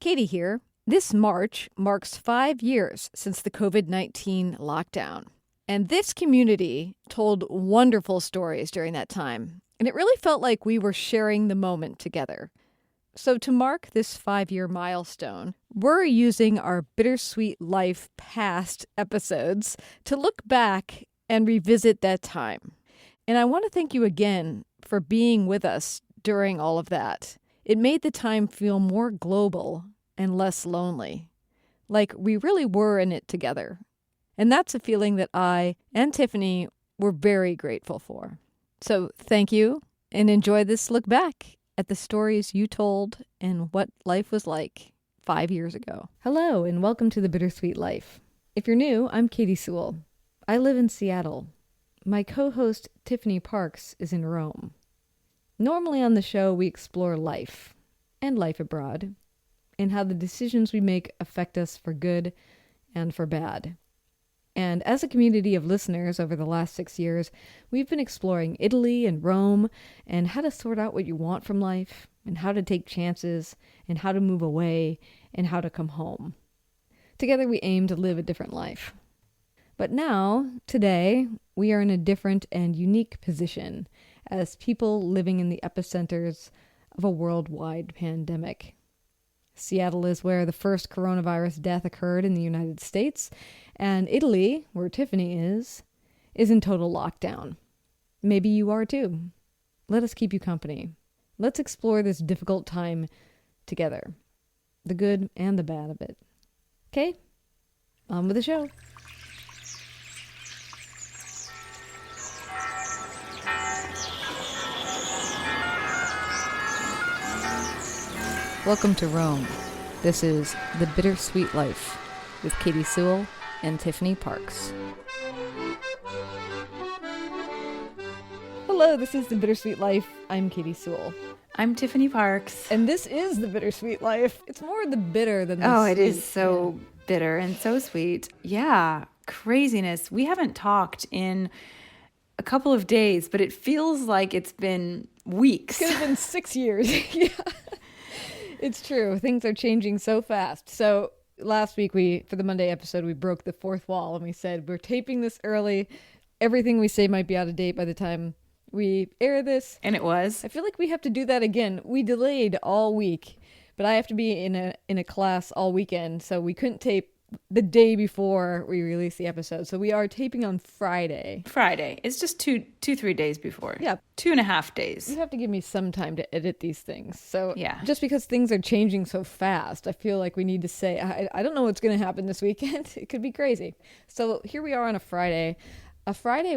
Katy here. This March marks 5 years since the COVID-19 lockdown. And this community told wonderful stories during that time. And it really felt like we were sharing the moment together. So to mark this 5-year milestone, we're using our Bittersweet Life past episodes to look back and revisit that time. And I want to thank you again for being with us during all of that. It made the time feel more global and less lonely, like we really were in it together. And that's a feeling that I and Tiffany were very grateful for. So thank you, and enjoy this look back at the stories you told and what life was like 5 years ago. Hello, and welcome to the Bittersweet Life. If you're new, I'm Katy Sewell. I live in Seattle. My co-host Tiffany Parks is in Rome. Normally on the show, we explore life and life abroad, and how the decisions we make affect us for good and for bad. And as a community of listeners over the last 6 years, we've been exploring Italy and Rome and how to sort out what you want from life and how to take chances and how to move away and how to come home. Together we aim to live a different life. But now, today, we are in a different and unique position as people living in the epicenters of a worldwide pandemic. Seattle is where the first coronavirus death occurred in the United States, and Italy, where Tiffany is in total lockdown. Maybe you are too. Let us keep you company. Let's explore this difficult time together, the good and the bad of it. Okay? On with the show. Welcome to Rome. This is The Bittersweet Life with Katy Sewell and Tiffany Parks. Hello, this is The Bittersweet Life. I'm Katy Sewell. I'm Tiffany Parks. And this is The Bittersweet Life. It's more the bitter than the sweet. Oh, it sweet. is so bitter and so sweet. Yeah, craziness. We haven't talked in a couple of days, but it feels like it's been weeks. It could have been 6 years. Yeah. It's true. Things are changing so fast. So last week, for the Monday episode, we broke the fourth wall and we said, we're taping this early. Everything we say might be out of date by the time we air this. And it was. I feel like we have to do that again. We delayed all week, but I have to be in a class all weekend, so we couldn't tape the day before we release the episode. So we are taping on Friday. It's just 3 days before. Yeah. 2.5 days. You have to give me some time to edit these things. So yeah. Just because things are changing so fast, I feel like we need to say, I don't know what's going to happen this weekend. It could be crazy. So here we are on a Friday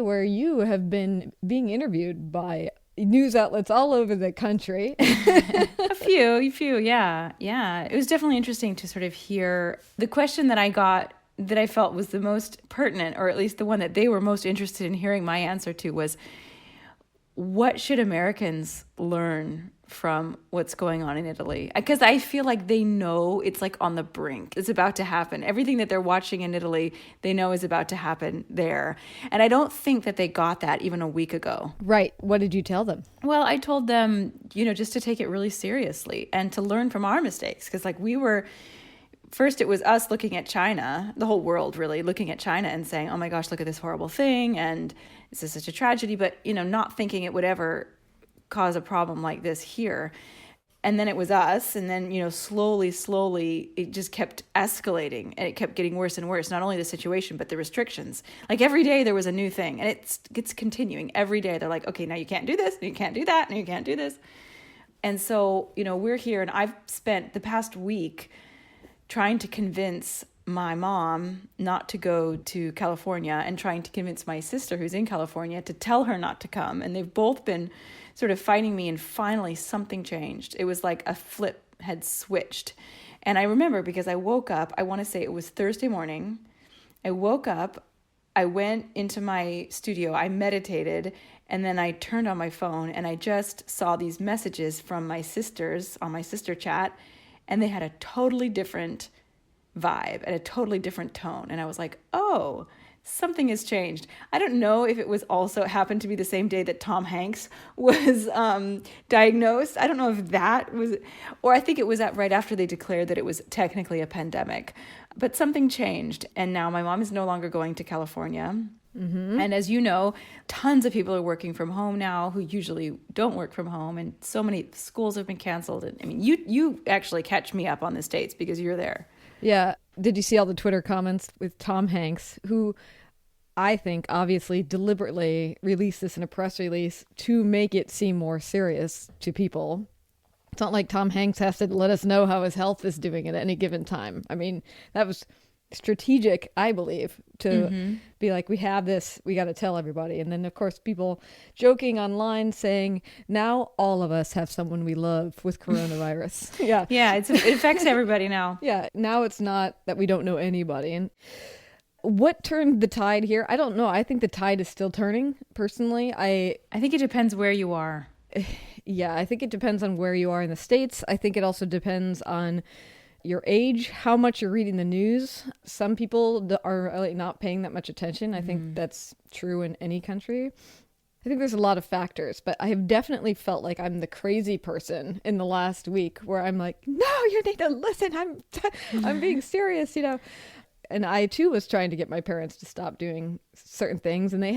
where you have been being interviewed by news outlets all over the country. A few, yeah. It was definitely interesting to sort of hear the question that I got that I felt was the most pertinent, or at least the one that they were most interested in hearing my answer to, was what should Americans learn from what's going on in Italy? Because I feel like they know it's like on the brink. It's about to happen. Everything that they're watching in Italy, they know is about to happen there. And I don't think that they got that even a week ago. Right. What did you tell them? Well, I told them, just to take it really seriously and to learn from our mistakes. Because first it was us looking at China, the whole world really looking at China and saying, oh my gosh, look at this horrible thing. And this is such a tragedy, but, not thinking it would ever cause a problem like this here. And then it was us. And then, slowly, it just kept escalating and it kept getting worse and worse. Not only the situation, but the restrictions. Like every day there was a new thing, and it's continuing every day. They're like, okay, now you can't do this, and you can't do that, and you can't do this. And so, we're here, and I've spent the past week trying to convince my mom not to go to California and trying to convince my sister who's in California to tell her not to come. And they've both been sort of fighting me, and finally something changed. It was like a flip had switched. And I remember because I woke up, I want to say it was Thursday morning. I woke up, I went into my studio, I meditated, and then I turned on my phone and I just saw these messages from my sisters on my sister chat, and they had a totally different vibe and a totally different tone. And I was like, oh, something has changed. I don't know if it was also happened to be the same day that Tom Hanks was diagnosed. I don't know if that was, or I think it was right after they declared that it was technically a pandemic. But something changed, and now my mom is no longer going to California. Mm-hmm. And as you know, tons of people are working from home now who usually don't work from home, and so many schools have been canceled. And I mean, you actually catch me up on the States because you're there. Yeah. Did you see all the Twitter comments with Tom Hanks, who I think obviously deliberately released this in a press release to make it seem more serious to people? It's not like Tom Hanks has to let us know how his health is doing at any given time. I mean, that was strategic, I believe, to be like, we have this, we got to tell everybody. And then, of course, people joking online saying, now all of us have someone we love with coronavirus. Yeah, it affects everybody now. Yeah, now it's not that we don't know anybody. And what turned the tide here? I don't know. I think the tide is still turning, personally. I think it depends where you are. Yeah, I think it depends on where you are in the States. I think it also depends on your age, how much you're reading the news. Some people are like not paying that much attention. I think that's true in any country. I think there's a lot of factors, but I have definitely felt like I'm the crazy person in the last week where I'm like, no, you need to listen. I'm being serious, you know. And I too was trying to get my parents to stop doing certain things, and they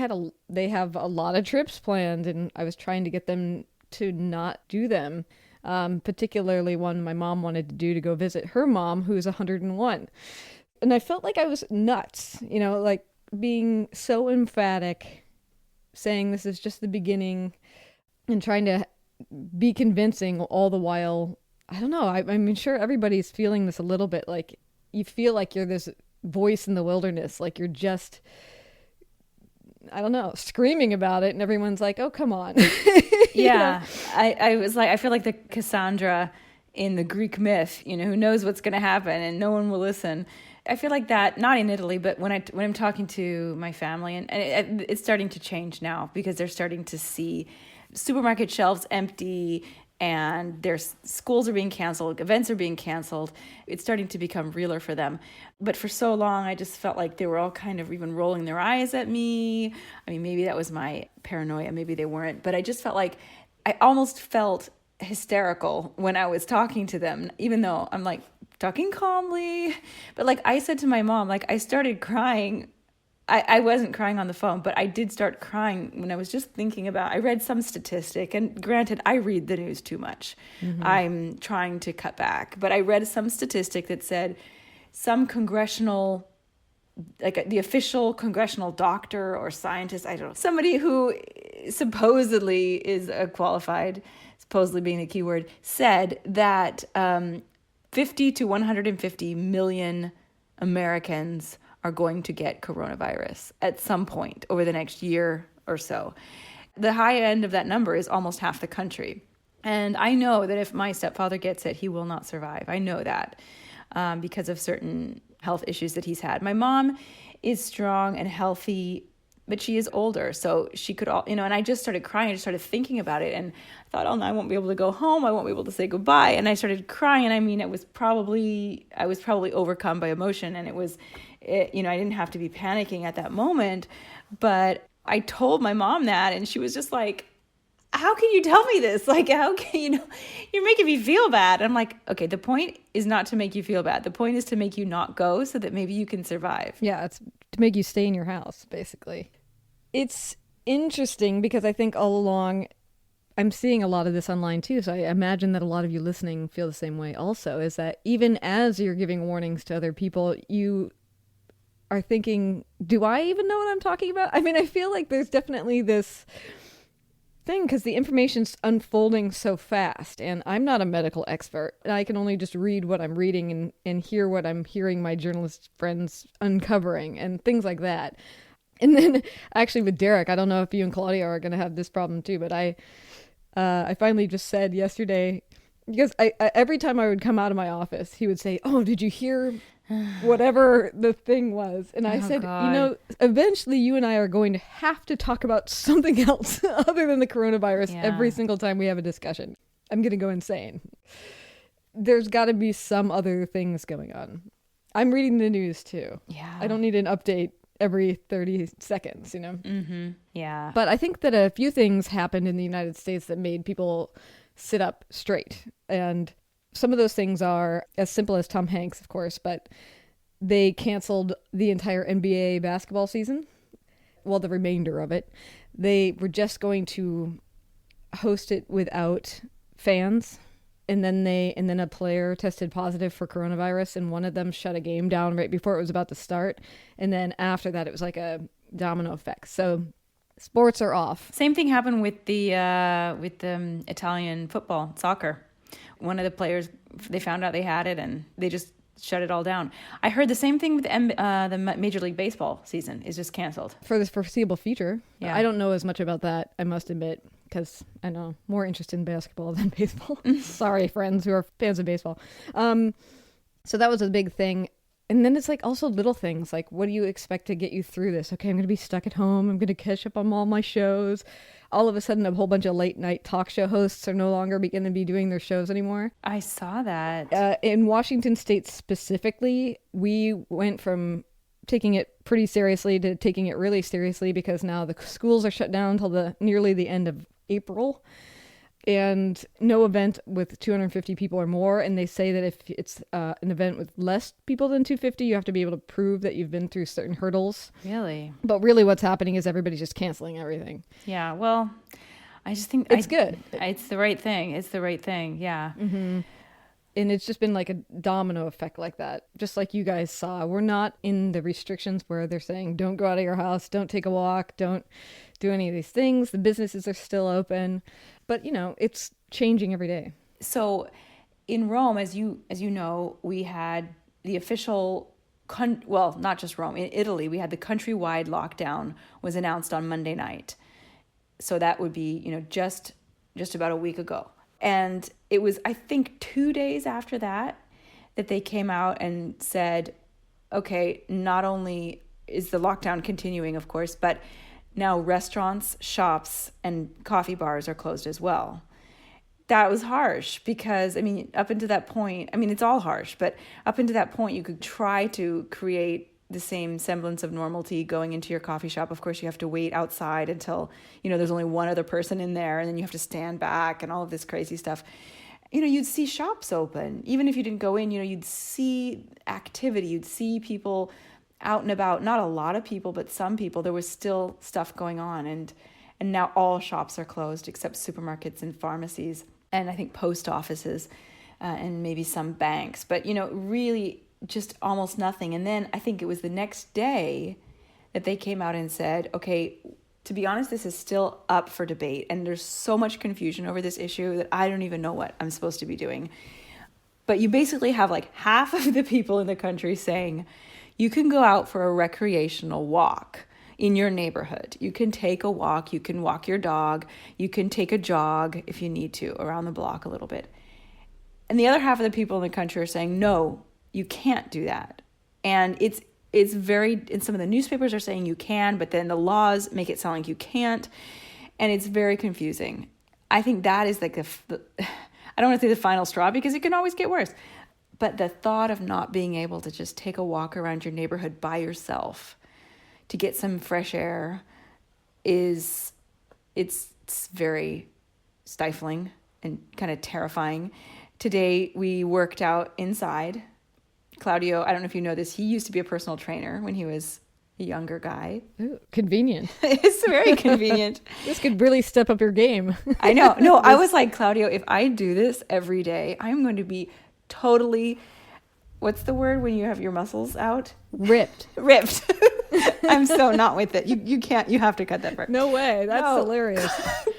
have a lot of trips planned, and I was trying to get them to not do them. Particularly one my mom wanted to do, to go visit her mom, who's 101. And I felt like I was nuts, you know, like being so emphatic, saying this is just the beginning, and trying to be convincing all the while. I don't know. I mean, sure, everybody's feeling this a little bit. Like, you feel like you're this voice in the wilderness, like you're just, I don't know, screaming about it, and everyone's like, oh, come on. Yeah. I was like, I feel like the Cassandra in the Greek myth, you know, who knows what's going to happen and no one will listen. I feel like that, not in Italy, but when I'm talking to my family, and it's starting to change now because they're starting to see supermarket shelves empty, and their schools are being canceled, events are being canceled. It's starting to become realer for them. But for so long, I just felt like they were all kind of even rolling their eyes at me. I mean, maybe that was my paranoia, maybe they weren't. But I just felt like, I almost felt hysterical when I was talking to them, even though I'm like talking calmly. But like I said to my mom, like I started crying. I wasn't crying on the phone, but I did start crying when I was just thinking about, I read some statistic, and granted, I read the news too much. I'm trying to cut back, but I read some statistic that said some congressional, like the official congressional doctor or scientist, I don't know, somebody who supposedly is qualified, supposedly being the key word, said that 50 to 150 million Americans are going to get coronavirus at some point over the next year or so. The high end of that number is almost half the country. And I know that if my stepfather gets it, he will not survive. I know that because of certain health issues that he's had. My mom is strong and healthy, but she is older, so she could all, you know, and I just started crying. I just started thinking about it, and I thought, oh no, I won't be able to go home. I won't be able to say goodbye. And I started crying, and I mean, I was probably overcome by emotion, and you know, I didn't have to be panicking at that moment, but I told my mom that, and she was just like, how can you tell me this? Like, how can, you know, you're making me feel bad. I'm like, okay, the point is not to make you feel bad. The point is to make you not go so that maybe you can survive. Yeah, it's to make you stay in your house, basically. It's interesting because I think all along, I'm seeing a lot of this online too, so I imagine that a lot of you listening feel the same way also, is that even as you're giving warnings to other people, you are thinking, do I even know what I'm talking about? I mean, I feel like there's definitely this thing because the information's unfolding so fast, and I'm not a medical expert, and I can only just read what I'm reading and hear what I'm hearing my journalist friends uncovering and things like that. And then actually with Derek, I don't know if you and Claudia are going to have this problem too, but I finally just said yesterday, because I every time I would come out of my office, he would say, oh, did you hear whatever the thing was? And I said, God, you know, eventually you and I are going to have to talk about something else other than the coronavirus every single time we have a discussion. I'm going to go insane. There's got to be some other things going on. I'm reading the news too. Yeah. I don't need an update every 30 seconds, you know? Mm-hmm. Yeah. But I think that a few things happened in the United States that made people sit up straight. And some of those things are as simple as Tom Hanks, of course, but they canceled the entire NBA basketball season. Well, the remainder of it. They were just going to host it without fans. And then a player tested positive for coronavirus, and one of them shut a game down right before it was about to start. And then after that, it was like a domino effect. So sports are off. Same thing happened with the Italian football, soccer. One of the players, they found out they had it, and they just shut it all down. I heard the same thing with the Major League Baseball season is just canceled For the foreseeable future. Yeah. I don't know as much about that, I must admit, because I know more interested in basketball than baseball. Sorry, friends who are fans of baseball. So that was a big thing. And then it's like also little things like, what do you expect to get you through this? Okay, I'm going to be stuck at home. I'm going to catch up on all my shows. All of a sudden, a whole bunch of late night talk show hosts are no longer going to be doing their shows anymore. I saw that. In Washington State specifically, we went from taking it pretty seriously to taking it really seriously because now the schools are shut down until nearly the end of April. And no event with 250 people or more. And they say that if it's an event with less people than 250, you have to be able to prove that you've been through certain hurdles. Really? But really what's happening is everybody's just canceling everything. Yeah, well, I just think... It's good. It's the right thing. It's the right thing, yeah. Mm-hmm. And it's just been like a domino effect like that. Just like you guys saw. We're not in the restrictions where they're saying, don't go out of your house, don't take a walk, don't do any of these things. The businesses are still open. But, you know, it's changing every day. So in Rome, as you know, we had the official, well, not just Rome, in Italy, we had the countrywide lockdown was announced on Monday night. So that would be, you know, just about a week ago. And it was, I think, 2 days after that they came out and said, okay, not only is the lockdown continuing, of course, but now restaurants, shops, and coffee bars are closed as well. That was harsh because, I mean, up until that point, I mean, it's all harsh, but up until that point, you could try to create the same semblance of normalcy going into your coffee shop. Of course, you have to wait outside until, you know, there's only one other person in there, and then you have to stand back and all of this crazy stuff. You know, you'd see shops open. Even if you didn't go in, you know, you'd see activity. You'd see people out and about. Not a lot of people, but some people. There was still stuff going on. And now all shops are closed except supermarkets and pharmacies. And I think post offices and maybe some banks. But, you know, really just almost nothing. And then I think it was the next day that they came out and said, okay, to be honest, this is still up for debate. And there's so much confusion over this issue that I don't even know what I'm supposed to be doing. But you basically have like half of the people in the country saying, you can go out for a recreational walk in your neighborhood. You can take a walk, you can walk your dog, you can take a jog if you need to around the block a little bit. And the other half of the people in the country are saying, no, you can't do that. And it's very, and some of the newspapers are saying you can, but then the laws make it sound like you can't. And it's very confusing. I think that is like I don't want to say the final straw because it can always get worse. But the thought of not being able to just take a walk around your neighborhood by yourself to get some fresh air it's very stifling and kind of terrifying. Today we worked out inside. Claudio, I don't know if you know this, he used to be a personal trainer when he was a younger guy. Ooh, convenient. It's very convenient. This could really step up your game. I know. No, I was like, Claudio, if I do this every day, I'm going to be totally, what's the word when you have your muscles out? Ripped. I'm so not with it. You can't, you have to cut that part. No way. That's hilarious.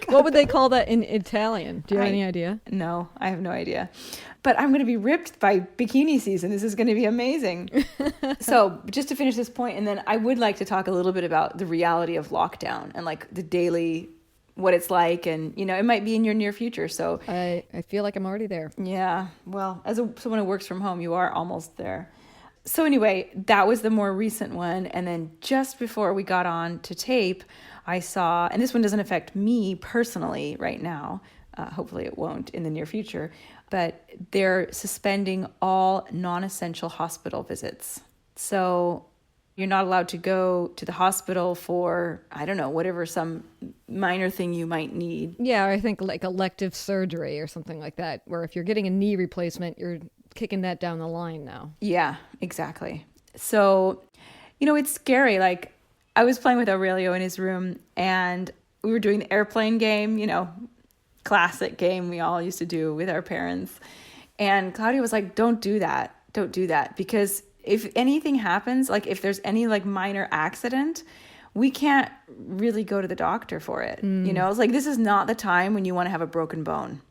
What would they call that in Italian? Do you have any idea? No, I have no idea. But I'm going to be ripped by bikini season. This is going to be amazing. So just to finish this point, and then I would like to talk a little bit about the reality of lockdown and like the daily, what it's like. And, you know, it might be in your near future. So I feel like I'm already there. Yeah. Well, as someone who works from home, you are almost there. So anyway, that was the more recent one. And then just before we got on to tape, I saw, and this one doesn't affect me personally right now. Hopefully it won't in the near future. But they're suspending all non-essential hospital visits. So You're not allowed to go to the hospital for, I don't know, whatever, some minor thing you might need. Yeah, I think like elective surgery or something like that, where if you're getting a knee replacement, you're kicking that down the line now. Yeah, exactly. So, it's scary. Like, I was playing with Aurelio in his room, and we were doing the airplane game, classic game we all used to do with our parents. And Claudia was like, don't do that. Don't do that. Because if anything happens, like if there's any like minor accident, we can't really go to the doctor for it. It's like, this is not the time when you want to have a broken bone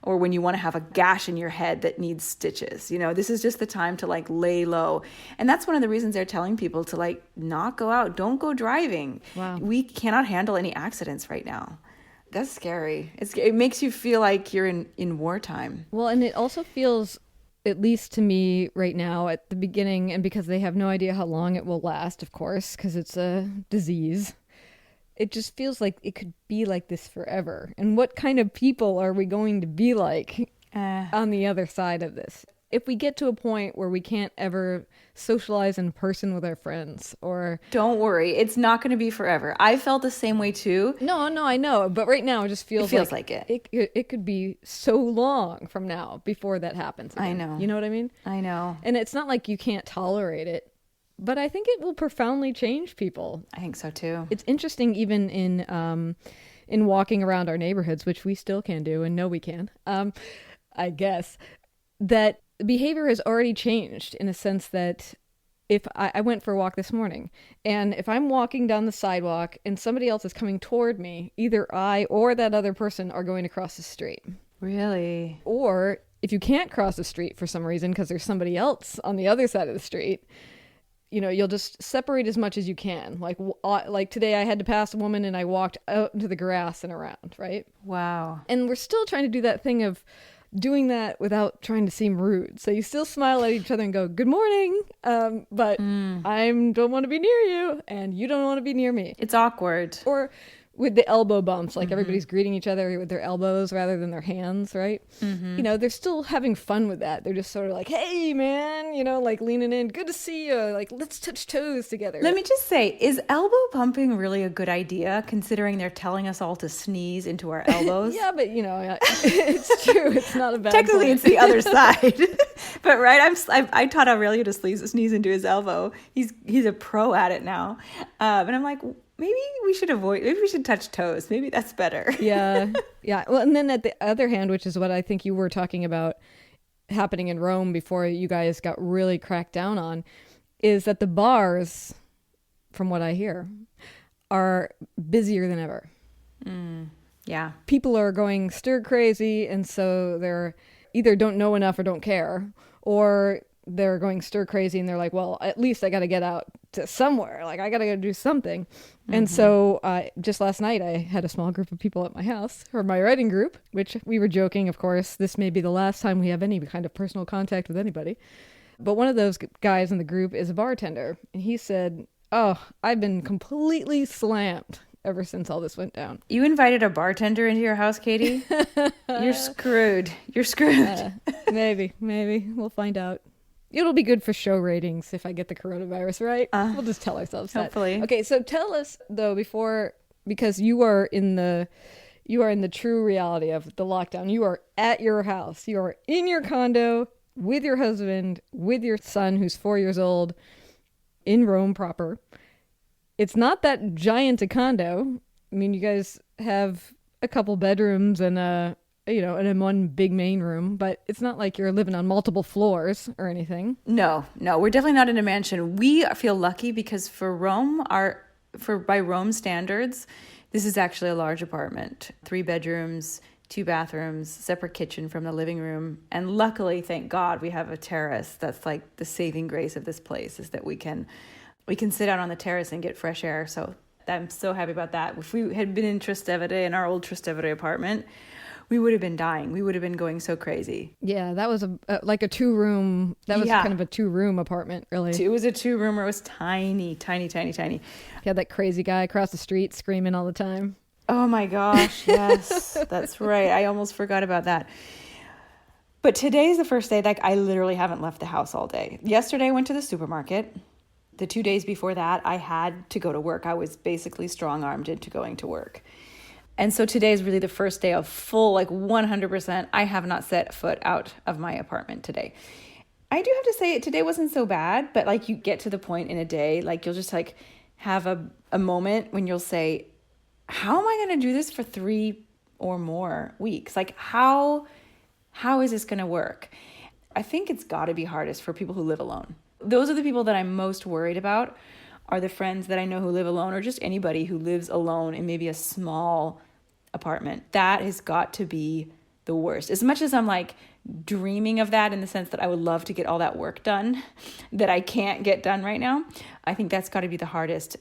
or when you want to have a gash in your head that needs stitches. This is just the time to like lay low. And that's one of the reasons they're telling people to like not go out. Don't go driving. Wow. We cannot handle any accidents right now. That's scary. It makes you feel like you're in wartime. Well, and it also feels, at least to me right now at the beginning, and because they have no idea how long it will last, of course, because it's a disease, it just feels like it could be like this forever. And what kind of people are we going to be like on the other side of this? If we get to a point where we can't ever socialize in person with our friends, or... Don't worry, it's not going to be forever. I felt the same way too. No, I know. But right now it just feels like it. It could be so long from now before that happens again. I know. You know what I mean? I know. And it's not like you can't tolerate it, but I think it will profoundly change people. I think so too. It's interesting even in walking around our neighborhoods, which we still can do and know we can, I guess, that behavior has already changed in a sense that if I went for a walk this morning, and if I'm walking down the sidewalk and somebody else is coming toward me, either I or that other person are going to cross the street. Really? Or if you can't cross the street for some reason because there's somebody else on the other side of the street, you'll just separate as much as you can. Like today I had to pass a woman and I walked out into the grass and around, right? Wow. And we're still trying to do that thing of doing that without trying to seem rude. So you still smile at each other and go, good morning, but I don't want to be near you and you don't want to be near me. It's awkward. Or with the elbow bumps, like everybody's greeting each other with their elbows rather than their hands, right? They're still having fun with that. They're just sort of like, hey, man, like leaning in. Good to see you. Like, let's touch toes together. Let me just say, is elbow bumping really a good idea, considering they're telling us all to sneeze into our elbows? Yeah, but, it's true. It's not a bad Technically, point. it's the other side. But, right, I taught Aurelio to sneeze into his elbow. He's a pro at it now. And I'm like... Maybe we should touch toes. Maybe that's better. Yeah. Well, and then at the other hand, which is what I think you were talking about happening in Rome before you guys got really cracked down on, is that the bars, from what I hear, are busier than ever. Yeah. People are going stir crazy, and so they're either don't know enough or don't care, or they're going stir crazy and they're like, well, at least I got to get out to somewhere. Like, I got to go do something. And so just last night, I had a small group of people at my house for my writing group, which we were joking, of course, this may be the last time we have any kind of personal contact with anybody. But one of those guys in the group is a bartender. And he said, oh, I've been completely slammed ever since all this went down. You invited a bartender into your house, Katy? You're screwed. You're screwed. Maybe. We'll find out. It'll be good for show ratings if I get the coronavirus, right? We'll just tell ourselves hopefully. that. Okay, so tell us though because you are in the true reality of the lockdown. You are at your house. You are in your condo with your husband, with your son who's 4 years old, in Rome proper. It's not that giant a condo. I mean, you guys have a couple bedrooms and and in one big main room, but it's not like you're living on multiple floors or anything. No, we're definitely not in a mansion. We feel lucky because for Rome, by Rome standards, this is actually a large apartment. 3 bedrooms, 2 bathrooms, separate kitchen from the living room. And luckily, thank God, we have a terrace. That's like the saving grace of this place, is that we can sit out on the terrace and get fresh air. So I'm so happy about that. If we had been in Trastevere, in our old Trastevere apartment, we would have been dying. We would have been going so crazy. Yeah, that was like a 2-room. That was kind of a 2-room apartment, really. It was a 2-roomer. It was tiny. You had that crazy guy across the street screaming all the time. Oh my gosh, yes, that's right. I almost forgot about that. But today's the first day, like, I literally haven't left the house all day. Yesterday I went to the supermarket. The 2 days before that, I had to go to work. I was basically strong-armed into going to work. And so today is really the first day of full, like 100%. I have not set foot out of my apartment today. I do have to say today wasn't so bad, but like you get to the point in a day, like you'll just like have a moment when you'll say, how am I going to do this for 3 or more weeks? Like how is this going to work? I think it's got to be hardest for people who live alone. Those are the people that I'm most worried about, are the friends that I know who live alone, or just anybody who lives alone in maybe a small apartment. That has got to be the worst. As much as I'm like dreaming of that in the sense that I would love to get all that work done that I can't get done right now, I think that's got to be the hardest.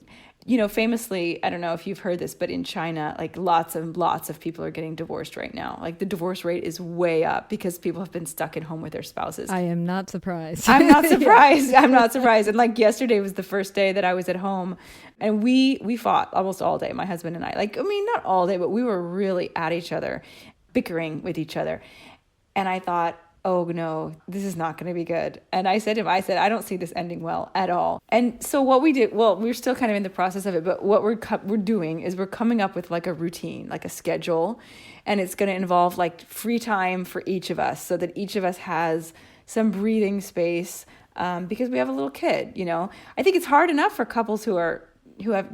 You know, famously, I don't know if you've heard this, but in China, like lots of people are getting divorced right now. Like the divorce rate is way up because people have been stuck at home with their spouses. I am not surprised. I'm not surprised. I'm not surprised. And like yesterday was the first day that I was at home, and we fought almost all day, my husband and I. Like, I mean, not all day, but we were really at each other, bickering with each other. And I thought, oh no, this is not going to be good. And I said to him, I don't see this ending well at all. And so what we did, well, we're still kind of in the process of it, but what we're doing is we're coming up with like a routine, like a schedule, and it's going to involve like free time for each of us so that each of us has some breathing space, because we have a little kid, you know. I think it's hard enough for couples who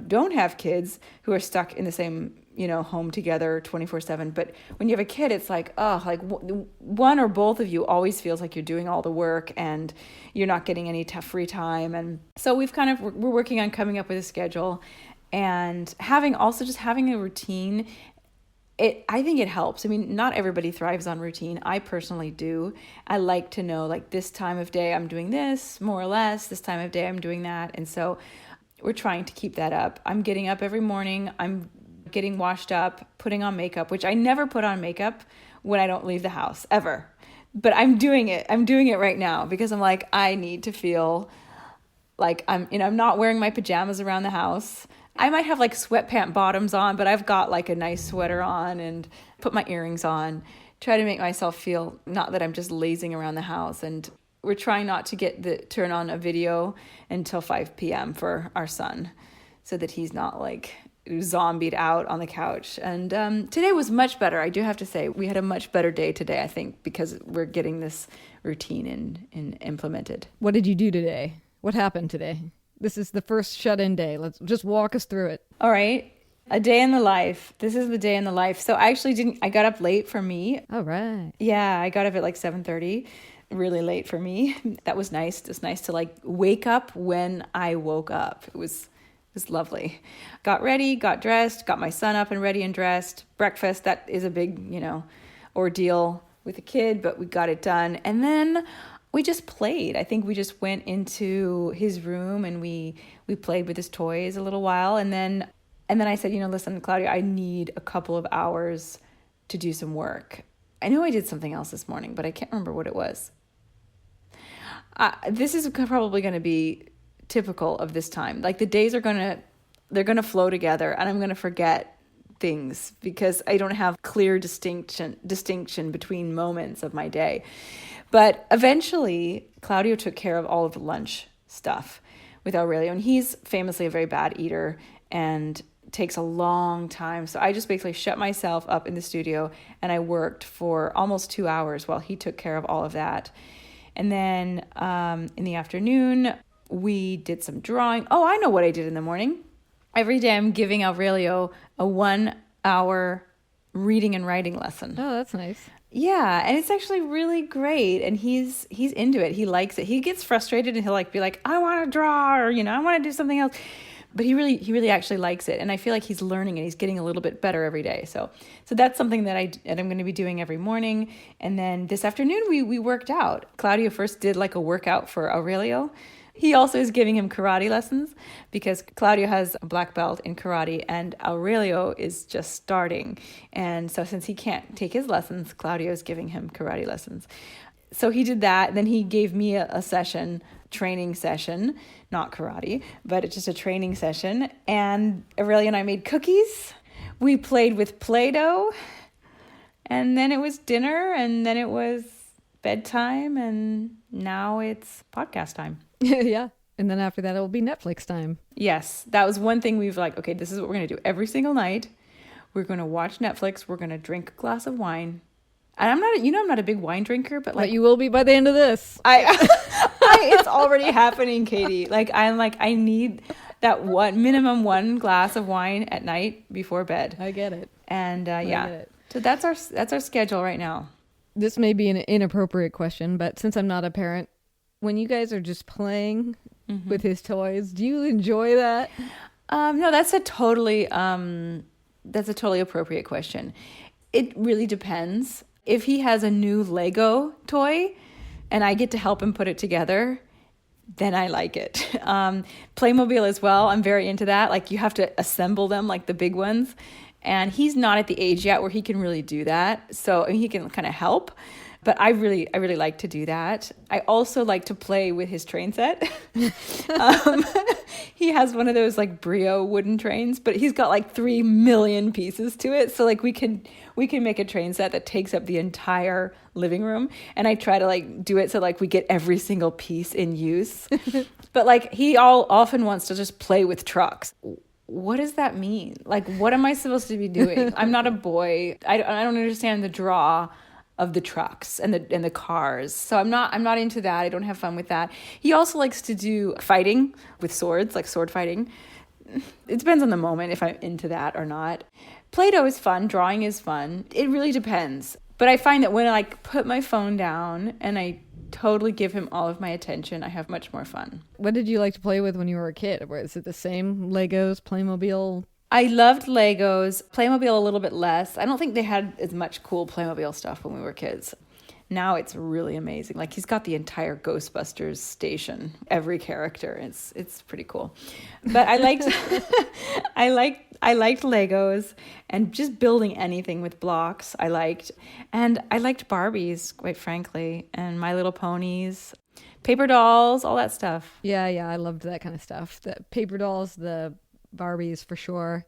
don't have kids, who are stuck in the same, you know, home together 24/7. But when you have a kid, it's like, oh, like one or both of you always feels like you're doing all the work and you're not getting any free time. And so we're working on coming up with a schedule and having a routine. I think it helps. I mean, not everybody thrives on routine. I personally do. I like to know, like, this time of day I'm doing this, more or less. This time of day I'm doing that. And so we're trying to keep that up. I'm getting up every morning. I'm getting washed up, putting on makeup, which I never put on makeup when I don't leave the house, ever. But I'm doing it. I'm doing it right now because I'm like, I need to feel like I'm not wearing my pajamas around the house. I might have like sweatpant bottoms on, but I've got like a nice sweater on and put my earrings on, try to make myself feel not that I'm just lazing around the house. And we're trying not to turn on a video until 5 p.m. for our son so that he's not like zombied out on the couch. And today was much better. I do have to say we had a much better day today, I think, because we're getting this routine in implemented. What did you do today? What happened today? This is the first shut-in day. Let's just walk us through it. All right. A day in the life. This is the day in the life. So I got up late for me. All right. Yeah, I got up at like 7:30. Really late for me. That was nice. It's nice to like wake up when I woke up. It was lovely. Got ready, got dressed, got my son up and ready and dressed. Breakfast, that is a big, ordeal with a kid, but we got it done. And then we just played. I think we just went into his room and we played with his toys a little while. And then I said, listen, Claudia, I need a couple of hours to do some work. I know I did something else this morning, but I can't remember what it was. This is probably going to be typical of this time. Like the days they're going to flow together and I'm going to forget things because I don't have clear distinction between moments of my day. But eventually Claudio took care of all of the lunch stuff with Aurelio, and he's famously a very bad eater and takes a long time. So I just basically shut myself up in the studio and I worked for almost 2 hours while he took care of all of that. And then in the afternoon, we did some drawing. Oh, I know what I did in the morning. Every day I'm giving Aurelio a 1 hour reading and writing lesson. Oh, that's nice. Yeah, and it's actually really great, and he's into it. He likes it. He gets frustrated and he'll be like, I want to draw, or I want to do something else. But he really actually likes it, and I feel like he's learning and he's getting a little bit better every day. So that's something that I'm going to be doing every morning. And then this afternoon we worked out. Claudio first did like a workout for Aurelio. He also is giving him karate lessons because Claudio has a black belt in karate and Aurelio is just starting. And so since he can't take his lessons, Claudio is giving him karate lessons. So he did that. Then he gave me a training session, not karate, but it's just a training session. And Aurelio and I made cookies. We played with Play-Doh. And then it was dinner, and then it was bedtime, and now it's podcast time. Yeah. And then after that, it will be Netflix time. Yes, that was one thing we've like, okay, this is what we're going to do every single night. We're going to watch Netflix. We're going to drink a glass of wine. And I'm not a big wine drinker, but like you will be by the end of this. It's already happening, Katie. Like, I need that minimum one glass of wine at night before bed. I get it. And I get it. So that's our schedule right now. This may be an inappropriate question, but since I'm not a parent, when you guys are just playing with his toys, do you enjoy that? No, that's a totally appropriate question. It really depends. If he has a new Lego toy and I get to help him put it together, then I like it. Playmobil as well. I'm very into that. Like, you have to assemble them, like the big ones. And he's not at the age yet where he can really do that. So he can kind of help. But I really like to do that. I also like to play with his train set. He has one of those like Brio wooden trains, but he's got like 3 million pieces to it. So like we can make a train set that takes up the entire living room. And I try to like do it so like we get every single piece in use. But like he often wants to just play with trucks. What does that mean? Like, what am I supposed to be doing? I'm not a boy. I don't understand the draw of the trucks and the cars. So I'm not into that. I don't have fun with that. He also likes to do fighting with swords, like sword fighting. It depends on the moment if I'm into that or not. Play-Doh is fun. Drawing is fun. It really depends. But I find that when I like put my phone down and I totally give him all of my attention, I have much more fun. What did you like to play with when you were a kid? Was it the same Legos, Playmobil? I loved Legos, Playmobil a little bit less. I don't think they had as much cool Playmobil stuff when we were kids. Now it's really amazing. Like, he's got the entire Ghostbusters station, every character. It's pretty cool. But I liked I liked Legos and just building anything with blocks. And I liked Barbies, quite frankly, and My Little Ponies, paper dolls, all that stuff. Yeah, I loved that kind of stuff. The paper dolls, the Barbies for sure.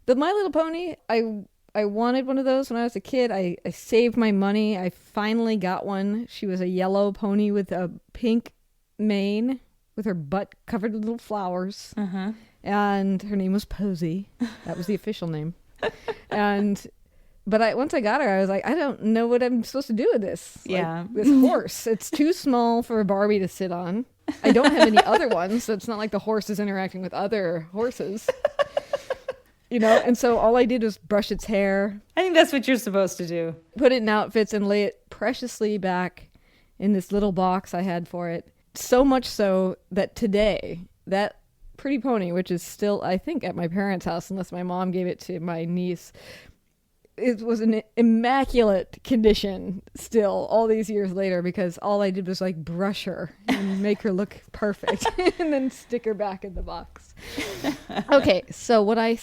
The My Little Pony, I wanted one of those when I was a kid. I saved my money. I finally got one. She was a yellow pony with a pink mane with her butt covered in little flowers. Uh-huh. And her name was Posy. That was the official name. But once I got her, I was like, I don't know what I'm supposed to do with this. Yeah. Like, this horse. It's too small for a Barbie to sit on. I don't have any other ones, so it's not like the horse is interacting with other horses. And so all I did was brush its hair. I think that's what you're supposed to do. Put it in outfits and lay it preciously back in this little box I had for it. So much so that today, that pretty pony, which is still, I think, at my parents' house, unless my mom gave it to my niece, it was an immaculate condition still all these years later, because all I did was like brush her and make her look perfect and then stick her back in the box. Okay, so what I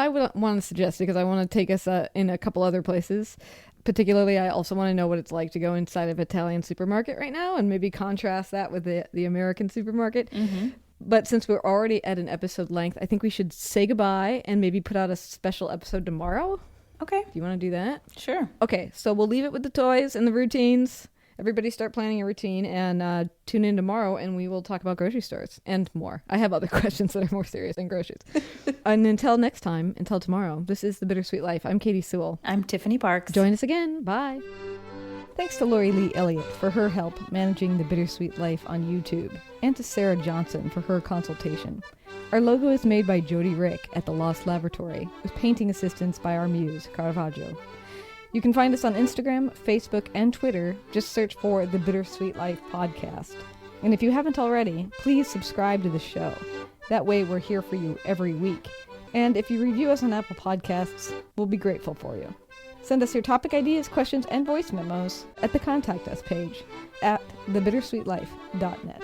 would want to suggest, because I want to take us in a couple other places, particularly I also want to know what it's like to go inside of an Italian supermarket right now and maybe contrast that with the American supermarket. Mm-hmm. But since we're already at an episode length, I think we should say goodbye and maybe put out a special episode tomorrow. Okay. Do you want to do that? Sure. Okay, so we'll leave it with the toys and the routines. Everybody start planning a routine and tune in tomorrow and we will talk about grocery stores and more. I have other questions that are more serious than groceries. And until next time, until tomorrow, this is The Bittersweet Life. I'm Katy Sewell. I'm Tiffany Parks. Join us again. Bye. Thanks to Lori Lee Elliott for her help managing The Bittersweet Life on YouTube, and to Sarah Johnson for her consultation. Our logo is made by Jody Rick at the Lost Laboratory, with painting assistance by our muse, Caravaggio. You can find us on Instagram, Facebook, and Twitter. Just search for The Bittersweet Life Podcast. And if you haven't already, please subscribe to the show. That way we're here for you every week. And if you review us on Apple Podcasts, we'll be grateful for you. Send us your topic ideas, questions, and voice memos at the Contact Us page at thebittersweetlife.net.